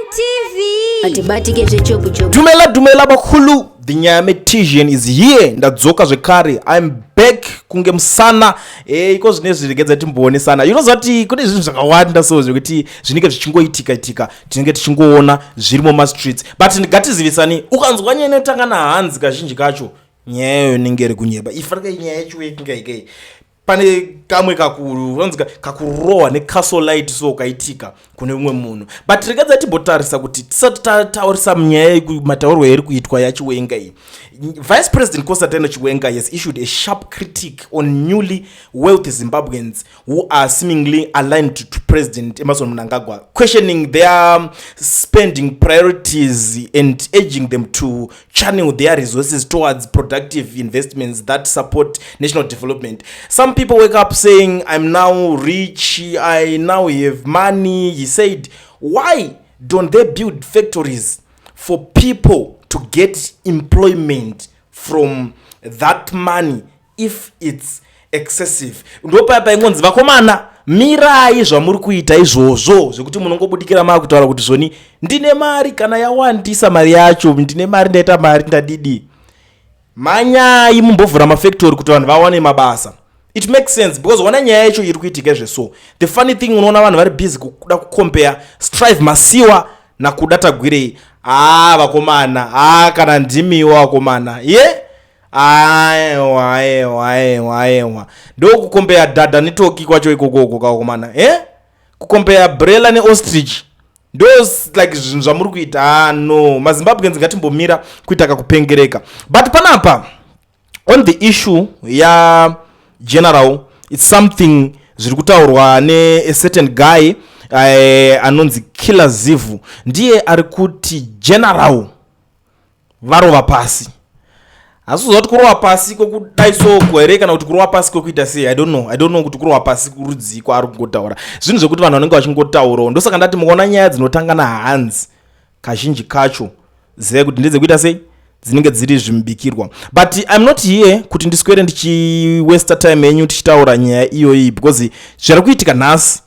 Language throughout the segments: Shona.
TV. Dumela bakhulu. The Nyame is here. Ndadzoka zvekare. I'm back kunge musana. Iko zvine zvirigedza timbone sana. You know zati kune zvinhu zvakawanda so zvekuti zvinenge zvichingoitika tinenge tichingoona zviri muma streets. But ngatizivisani ukanzwa nyaya inotanga nahanzi kazhinji kacho nyaya inenge iri kunyeba. Ifarika nyaya yacho ingaike. Pane kamwe kakurowa necastle light so kaitika kune umwe munhu. But regadza tibotarisa kuti tisati taurisa munyaya mataurwa eri kuitwa yachiwenga iyi. Vice President Kosatano Chiwenga has issued a sharp critique on newly wealthy Zimbabweans who are seemingly aligned to President Emmerson Mnangagwa, questioning their spending priorities and urging them to channel their resources towards productive investments that support national development. Some people wake up saying, I'm now rich, I now have money. He said, why don't they build factories for people to get employment from that money if it's excessive? Ndopapa ingonzi vakomana mirai zvamuri kuita izvozvo zvekuti munongobudikira makutaura kuti zvoni ndine mari kana yawandisa mari yacho ndine mari ndaita mari ndadidi manyai mumbovhura mafactory kuti vanhu vawane mabasa. It makes sense because wana nyaya yacho iri kuitika zveso. The funny thing unoona vanhu vari busy kuda kucompare strive masiwa nakuda tagwirei vakomana kana ndimiwo vakomana aiwa ndokukombea dhadha netoki kwacho ikoko kakomana kukombea brela neostrich those like zvinhu zvamuri kuita no mazimbabweans ngatimbomira kuita kakupengereka. But panapa on the issue ya general, it's something zviri kutaurwa ne a certain guy anonzi Killer Zivu. Ndiye ari kuti general Varova Pasi. Asuzoti kurova pasi kokudai so kwere kana kuti kurova pasi kokuita sei. I don't know kuti kurova pasi kurudzi kwa ari kungotaura. Zvinhu zvekuti vanhu vanenge vachingotaura. Ndosaka ndati mukaona nyaya dzinotanga nahanzi kazhinji kacho zive kuti ndedze kuita sei dzinenge dziri zvimubikirwa. But I'm not here kuti ndiswere ndichi waste time yenyu tichitaura nyaya iyoyi because zviri kuitika nhasi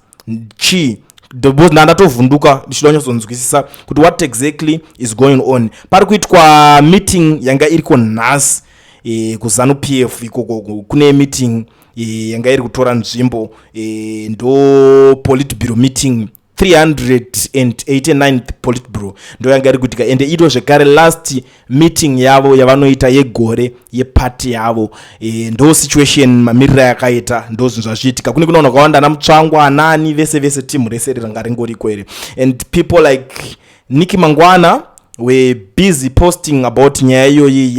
ndatovhunduka ndichida kunyatsokunzwisisa kuti what exactly is going on. Pari kuitwa meeting yanga iriko nhasi kuzanu PF ikoko kune meeting yanga iri kutora nzvimbo ndo politbureau meeting 389th politbureau ndo yanga iri kuitika ende ito zvekare last meeting yavo yavanoita yegore yeparty yavo ndo situation mamirira yakaita ndo zvinhu zvazviitika kune kunoona kwawanda namutsvangwa anani vese timu rese ranga ringoriko here and people like Niki Mangwana were busy posting about nyaya iyoyi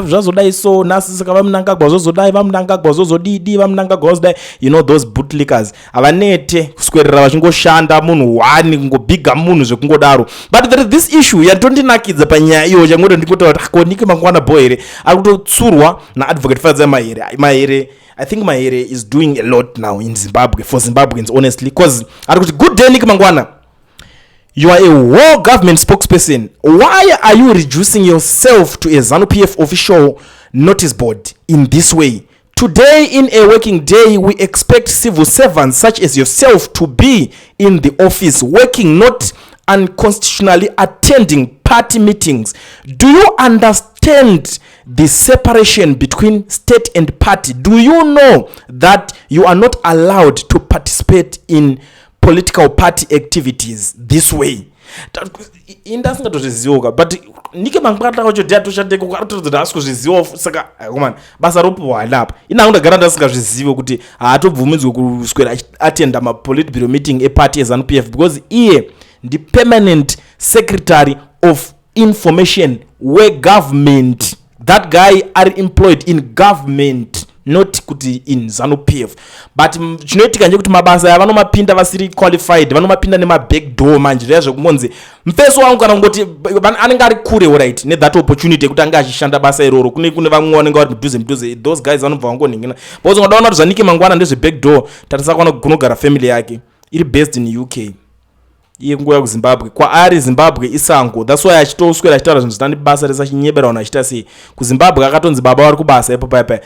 zvazodai so nhasi saka vamunangagwa zvozodai vamunangagwa zvozodidi vamunangagwa zvozodai those bootlickers avanete kuswerera vachingoshanda munhu wani kungobiga munhu zvekungodaro. But there is this issue yatondinakidza panyaya iyo changoti ndingotaura kuti ko Niki Mangwana boy here ari kutotsurwa naadvocate Fadza Mahere. I think Mahere is doing a lot now in Zimbabwe for Zimbabweans honestly because ari kuti good day Niki Mangwana, you are a war government spokesperson. Why are you reducing yourself to a ZANU-PF official notice board in this way? Today, in a working day, we expect civil servants such as yourself to be in the office working, not unconstitutionally attending party meetings. Do you understand the separation between state and party? Do you know that you are not allowed to participate in political party activities this way? Indasingatozviziva but Niki Mangwana wacho ndiatoshandeko aritodzera asikuzviziva saka komana basa ropuhwana apa inangu ndagara ndasingazvizive kuti haatobvumidzwe kuswera attenda mapolitbureau meeting eparty yeZANU-PF because iye ndi permanent secretary of information wegovernment. That guy are employed in government not kuti in ZANU-PF. But chinoitika nje kuti mabasa yavanomapinda vasiri qualified vanomapinda nemabackdoor manje zvekungonzi mfeso wangu kana kungoti anenge ari kure right nethat opportunity yekuti anga achishanda basa iroro kune vamwe vanenge vari mudhuze those guys vanobva vangoningina because unadaona kuti zvaNiki Mangwana ndezvebackdoor tarisa kunogara family yake iri based in UK iye kungoya kuZimbabwe kwaari Zimbabwe isango. That's why achitoswera achitaura zvinhu zvitani basa resachinyebera vanhu achita sei kuZimbabwe akatonzi baba vari kubasa ipo paipai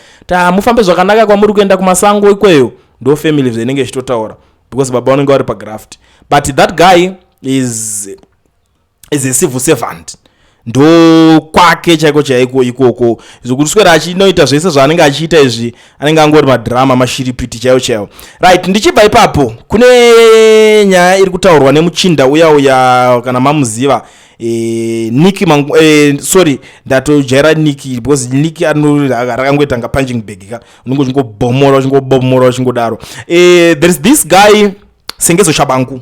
mufambe zvakanaka kwamuri kuenda kumasango ikweyo ndo family zvinenge zvichitotaura because baba vanenge vari pagraft. But that guy is as a civil servant. Ndo kwake chaiko ikoko zvokuti swera achinoita zvese zvaanenge achiita izvi anenge angori madrama mashiripiti chaiwo. Right, ndichibva ipapo kune nyaya iri kutaurwa nemuchinda uya kana mamuziva Niki sorry ndatojaira Niki because Niki rakangoita nga punching bag ka unongo chingobomora chingodaro. There is this guy Sengezo Shabangu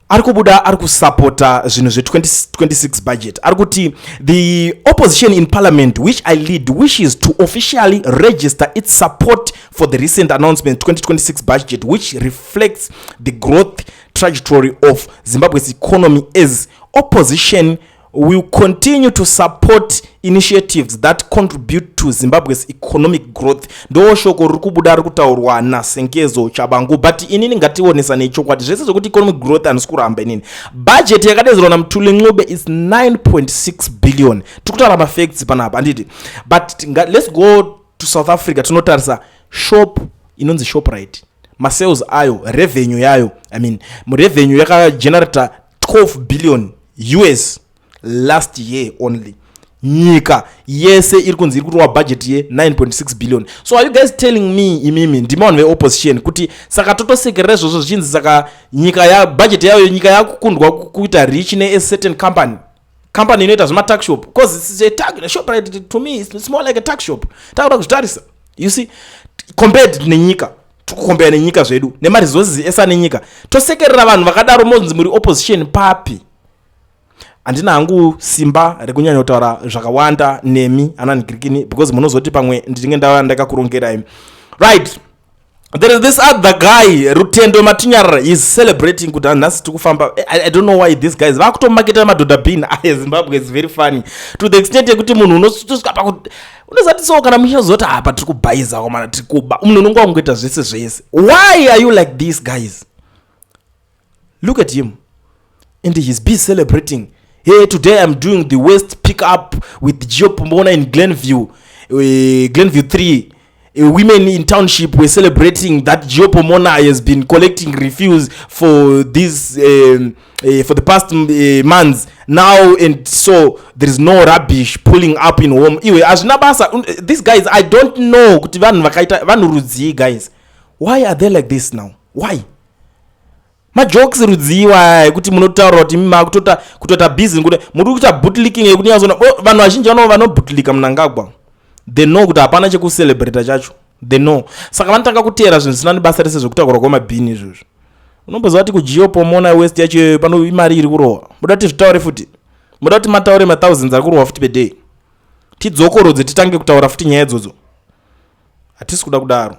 arikubuda arikusupporta zvinhu zve-2026 budget. Arikuti the opposition in parliament which I lead wishes to officially register its support for the recent announcement 2026 budget which reflects the growth trajectory of Zimbabwe's economy, as opposition will continue to support initiatives that contribute to Zimbabwe's economic growth. Ndo shoko rikubuda rikutaurwa na Sengezo Shabangu, but inini ngationesa nechokwadi zvese zvokuti economic growth anosikuramba inini. Budget yakadedzerwa naMthuli Ncube is 9.6 billion. Tikutaura mafacts panapa anditi. But let's go to South Africa tinotarisa shop inonzi Shoprite. Masales ayo, revenue yayo, revenue yakagenerata 12 billion US last year only. Nyika yese irikunzi irikuwa budget ye 9.6 billion. So are you guys telling me imimi ndima one opposition kuti saka totosekerera zvozvo zvichinzi saka nyika ya budget yayo nyika yakukundwa kuita rich ne a certain company inoita zvema tax shop, because it's a tag shop, right? To me it's more like a tax shop. Takuda kuzvitarisa, you see, compared nenyika tukukombera nenyika zvedu nemaresources esa nenyika tosekerera vanhu vakadaro monzi muri opposition papi. Andina hangu simba rekunyanya kutaura zvakawanda nemi Anani Grikini because munozoti pamwe ndinge ndakakurongerai. Right, there is this other guy Rutendo Matinyara is celebrating kuti nhasi tikufamba. I don't know why these guys vakutomaketa madhodha bin Zimbabwe is very funny to the extent yekuti munhu unosvika pakuti unozati so kana muchazoti apa tiri kubhaiza kana tiri kuba munhu unonga ungoita zvese. Why are you like these guys? Look at him and he's busy celebrating. Hey, today I'm doing the waste pickup with Geo Pomona in Glenview 3. Women in township were celebrating that Geo Pomona has been collecting refuse for this for the past months now, and so there is no rubbish pulling up in home. Anyway, as nabasa, these guys, I don't know kuti vanhu vakaita vanhu rudzi guys. Why are they like this now? Why? Majokes rudziwa kuti munotaura kuti kutota busy kuti muri kuita bootlicking yekuti yazona vanhu vazhinji vano bootlika munangagwa. They know kuti hapana chekucelebrate chacho. They know. Saka vanotanga kutera zvinhu zvisina nebasa rese zvekutaura kwamabhini izvozvo. Unomboziva kuti kuGeo Pomona West yacho pano imari iri kurohwa. Muda kuti zvitaure futi. Muda kuti mataure ma1000s ari kurohwa futi per day. Tidzokorodze titange kutaura futi nyaya idzodzo. Hatisi kuda kudaro.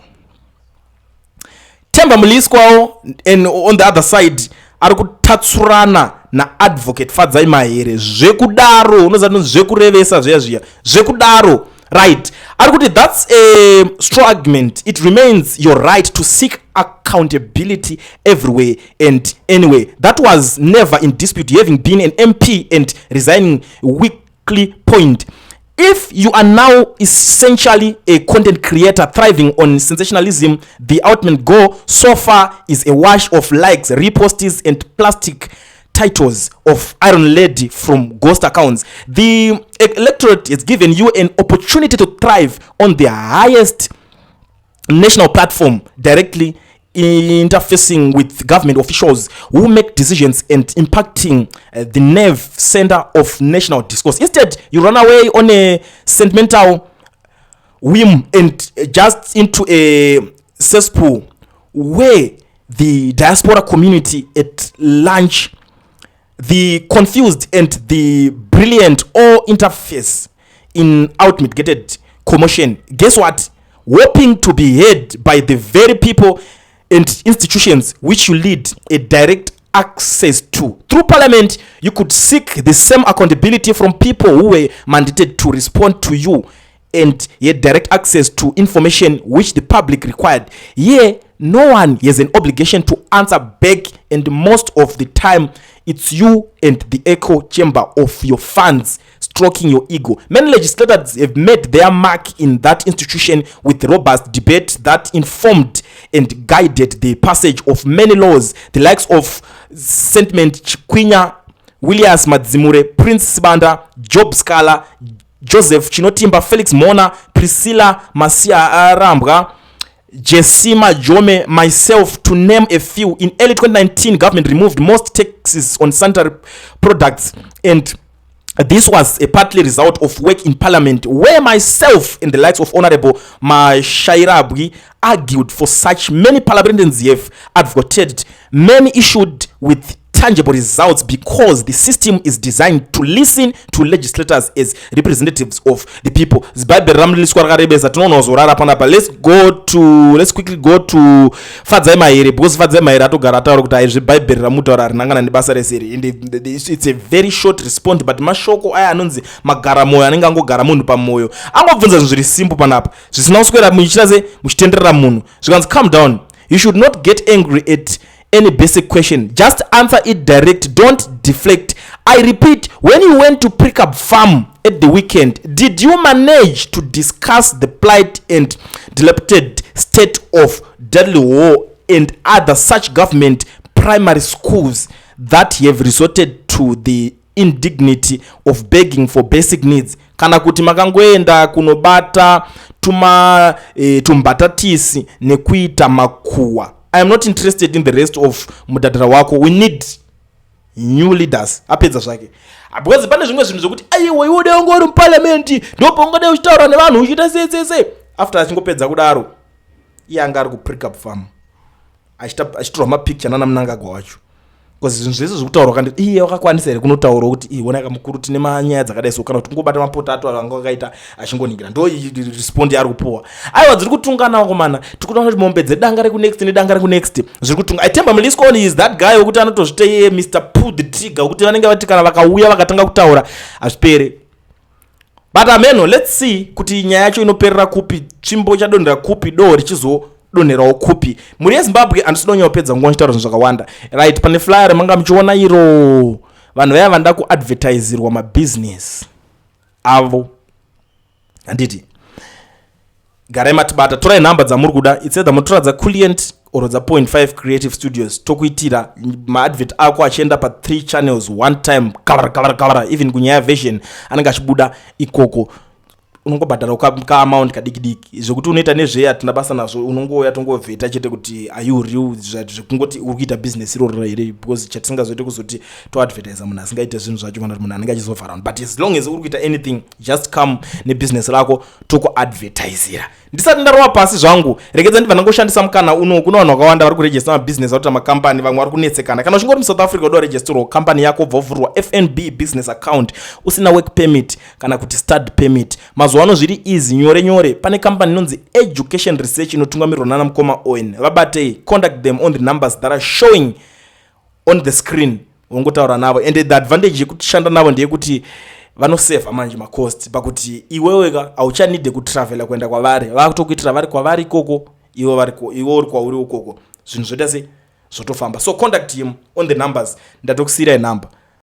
Temba Muliswawo and on the other side ari kutatsurana na advocate Fadzai Mahere zvekudaro unoziva zvekurevesa zviya zvekudaro. Right, arikuti that's a strong argument. It remains your right to seek accountability everywhere and anyway. That was never in dispute, having been an MP and resigning weekly point. If you are now essentially a content creator thriving on sensationalism, the ultimate goal so far is a wash of likes, reposts and plastic titles of Iron Lady from ghost accounts. The electorate has given you an opportunity to thrive on the highest national platform, directly interfacing with government officials who make decisions and impacting the nerve center of national discourse. Instead, you run away on a sentimental whim and just into a cesspool where the diaspora community at large, the confused and the brilliant all interface in outmitigated commotion. Guess what? Hoping to be heard by the very people and institutions which you lead a direct access to. Through parliament, you could seek the same accountability from people who were mandated to respond to you and yet direct access to information which the public required. Here, no one has an obligation to answer back, and most of the time, it's you and the echo chamber of your fans stroking your ego. Many legislators have made their mark in that institution with robust debate that informed and guided the passage of many laws, the likes of Sentiment Chiquinya, Williams Madzimure, Prince Sibanda, Job Scala, Joseph Chinotimba, Felix Mona, Priscilla Masia Arambwa, Jessima Jome, myself, to name a few. In early 2019, government removed most taxes on sanitary products, and this was a partly result of work in Parliament, where myself and the likes of Honorable Mashairabwi argued for such. Many parliamentarians have advocated, many issued with tangible results, because the system is designed to listen to legislators as representatives of the people. Let's quickly go to Fadzai Maire, because Fadzai Maire atogara taura kuti aizvibhaibheri ramutaura rinangana nebasa reseri, and it's a very short response, but mashoko aya anonzi magara moyo anenge angogara munhu pamoyo angobvunza zvinhu zviri simple panapa zvisina kuswera muchitaze muchitenderera munhu zvikanzi calm down, you should not get angry at any basic question, just answer it direct, don't deflect. I repeat, when you went to pick up farm at the weekend, did you manage to discuss the plight and dilapidated state of deadly war and other such government primary schools that have resorted to the indignity of begging for basic needs? Kana kuti makangoenda kunobata tumbatatisi nekuita makuwa. I am not interested in the rest of mudadara wako. We need new leaders. Apedza zvake. Because pane zvimwe zvinhu zvokuti aiwa iwe ungori muparliament ndopo ungade uchitaura nevanhu uchita se. After achingopedza kudaro iye anga ari kuprick up farm. Achitorwa mapicture nana munangagwa wacho. Because zvinhu zvese zvokutaurwa kandi iye wakakwanisa here kunotaura kuti iwona kamukuru tine manyaya dzakadai so kana kuti ungobata mapotato anga akaita achingoningira ndo respond ari kupuwa. Aiwa dziri kutungana komana tikuona kuti mombe dzedanga reku next nedanga reku next zviri kutunga. Itemba Mlisconi is that guy wokuti anotozvita iye Mr Pull the trigger kuti vanenge vati kana vakauya vakatanga kutaura azvipere. But ameno, let's see kuti nyaya yacho inoperera kupi, tsvimbo chadondera kupi, do richizo donerawo kupi. Muri yeZimbabwe andisinonya kupedza nguva nchitaura zvinhu zvakawanda. Right, pane flyer manga muchiona iro vanhu vaya vanda kuadvertiserwa mabusiness avo. Handiti garai matibata, torai nhamba dzamuri kuda, it's either mutora dza Client or dza 0.5 Creative Studios. Tokuitira maadvert ako achienda pa 3 channels one time kavara even kunyaya version anenge achibuda ikoko. Unongobhadhara ka amount kadikidiki zvokuti unoita nezve atina basa nazvo, unongoya tongovheta chete kuti are you real, zvekungoti uri kuita business iroro here, because chatisingazoite kuzoti to advertise munhu asingaite zvinhu zvacho kana kuti munhu anenge achizovhara. But as long as uri kuita anything, just come nebusiness rako tokuadvertisera. Ndisati ndarowa pasi zvangu, rekedza ndibva ngoshandisa mukana uno kuna vanhu vakawanda vari kuregister mabusiness auta makampani, vamwe vari kunetsekana. Kana uchingori muSouth Africa udo register company yako bvovhurwa FNB business account usina work permit kana kuti stud permit, mazuva zviri easy nyore. Pane company inonzi Education Research inotungamirwa nana Mukoma Owen. Vabatei, contact them on the numbers that are showing on the screen. Ungotaura navo, and the advantage yekushanda navo ndeyekuti vanosave manje macost pakuti iweweka auchanide kutravela kuenda kwavari, vakutokuitira vari kwavari ikoko, iwe uri kwauri ukoko, zvinhu zvoita se zvotofamba. So contact him on the numbers, ndatokusiyira number.